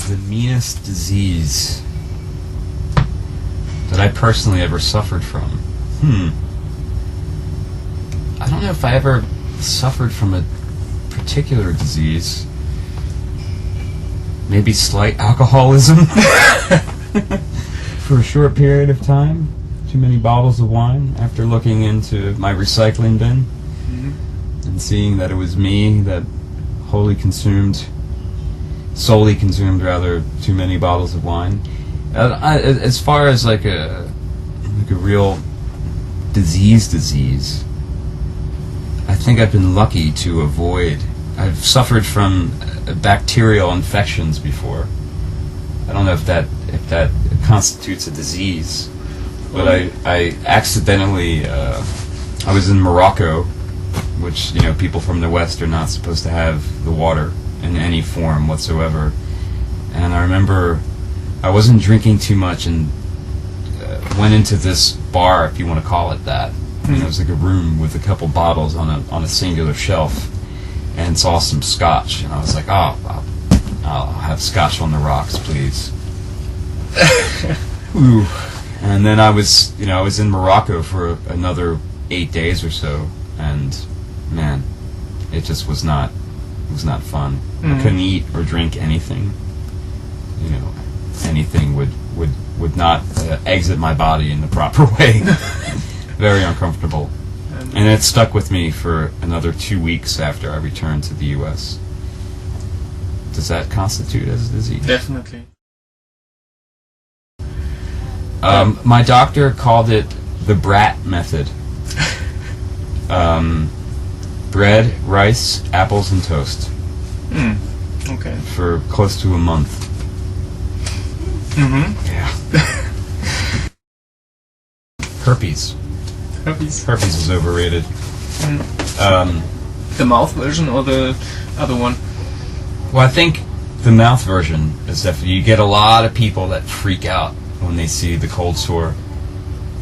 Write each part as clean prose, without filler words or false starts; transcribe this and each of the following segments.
The meanest disease that I personally ever suffered from. I don't know if I ever suffered from a particular disease. Maybe slight alcoholism for a short period of time. Too many bottles of wine after looking into my recycling bin and seeing that it was me that solely consumed too many bottles of wine. As far as like a real disease, I think I've been lucky to avoid. I've suffered from bacterial infections before. I don't know if that constitutes a disease, but I accidentally I was in Morocco, which people from the West are not supposed to have the water in any form whatsoever. And I remember I wasn't drinking too much and went into this bar, if you want to call it that. It was like a room with a couple bottles on a singular shelf, and saw some scotch, and I was like, I'll have scotch on the rocks, please. Ooh. And then I was in Morocco for another 8 days or so, and man, it just was not fun. I couldn't eat or drink anything. Anything would not exit my body in the proper way. Very uncomfortable. And it stuck with me for another 2 weeks after I returned to the U.S. Does that constitute as a disease? Definitely. My doctor called it the brat method. Bread, rice, apples, and toast. Okay. For close to a month. Yeah. Herpes. Herpes is overrated. The mouth version or the other one? Well, I think the mouth version is definitely, you get a lot of people that freak out when they see the cold sore,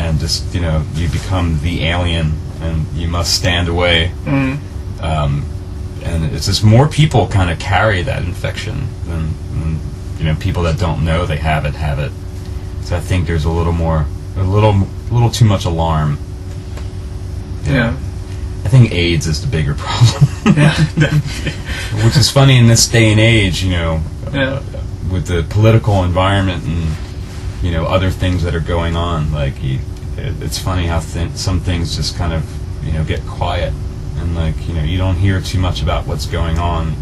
and just you become the alien and you must stand away. And it's just more people kind of carry that infection than people that don't know they have it. So I think there's a little too much alarm. Yeah. I think AIDS is the bigger problem. Yeah. Which is funny in this day and age, with the political environment and other things that are going on. Like it's funny how some things just kind of get quiet, and you don't hear too much about what's going on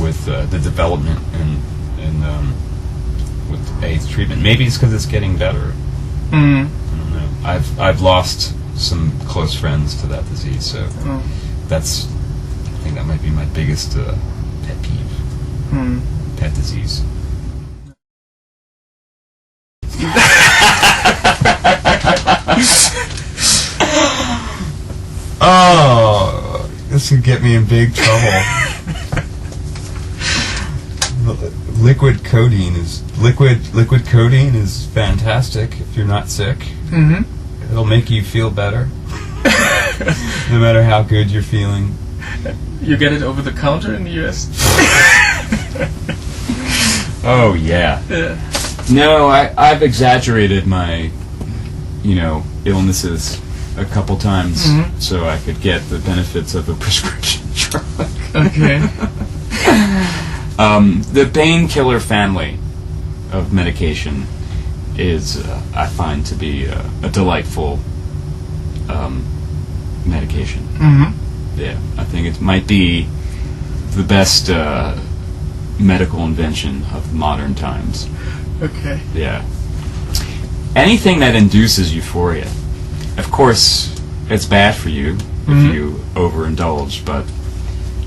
with the development and with AIDS treatment. Maybe it's because it's getting better. I don't know. I've lost some close friends to that disease, so I think that might be my biggest pet peeve. Pet disease. Oh, this could get me in big trouble. Liquid codeine is fantastic if you're not sick. It'll make you feel better, no matter how good you're feeling. You get it over the counter in the US? Oh yeah. No, I've exaggerated my, illnesses a couple times so I could get the benefits of a prescription drug. Okay. The painkiller family of medication is, I find, to be a delightful medication. Yeah, I think it might be the best medical invention of modern times. Okay. Yeah. Anything that induces euphoria. Of course, it's bad for you if you overindulge, but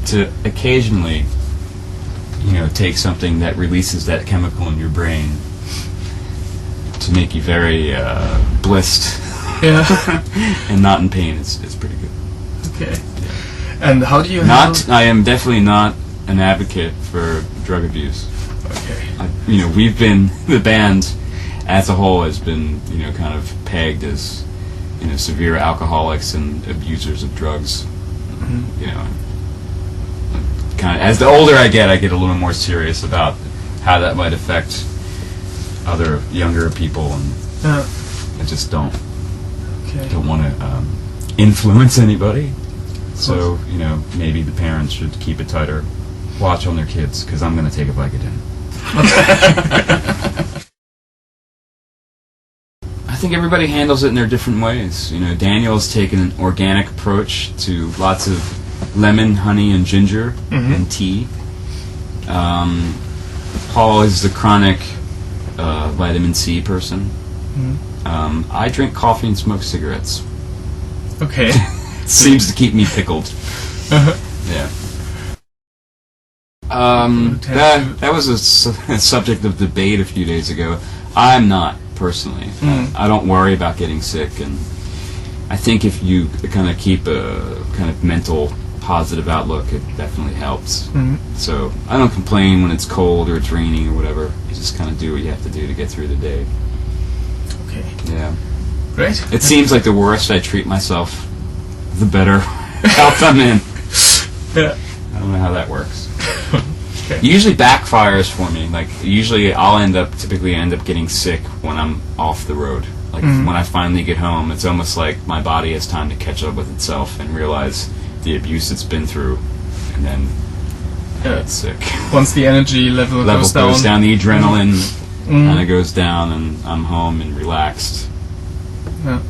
to occasionally, take something that releases that chemical in your brain to make you very blissed and not in pain is pretty good. Okay. And how do you I am definitely not an advocate for drug abuse. Okay. We've been, the band as a whole has been, kind of pegged as, severe alcoholics and abusers of drugs. Kind of, as the older I get a little more serious about how that might affect other younger people, and I just don't want to influence anybody. So, you know, maybe the parents should keep a tighter watch on their kids, because I'm going to take a Vicodin. I think everybody handles it in their different ways. You know, Daniel's taken an organic approach to lots of lemon, honey, and ginger and tea. Paul is the chronic vitamin C person. I drink coffee and smoke cigarettes. Okay. Seems to keep me pickled. Yeah. That was a subject of debate a few days ago. I'm not, personally. I don't worry about getting sick, and I think if you kind of keep a kind of mental positive outlook, it definitely helps. So I don't complain when it's cold or it's raining or whatever. You just kind of do what you have to do to get through the day. Okay. Yeah. Great. It seems like the worse I treat myself, the better health I'm in. Yeah. I don't know how that works. Okay. It usually backfires for me. Like, usually I'll typically end up getting sick when I'm off the road. Like, when I finally get home, it's almost like my body has time to catch up with itself and realize the abuse it's been through, and then I get sick. Once the energy level goes down, the adrenaline kind of goes down, and I'm home and relaxed. Yeah.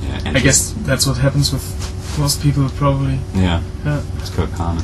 Yeah, I guess that's what happens with most people, probably. Yeah. Yeah. It's quite common.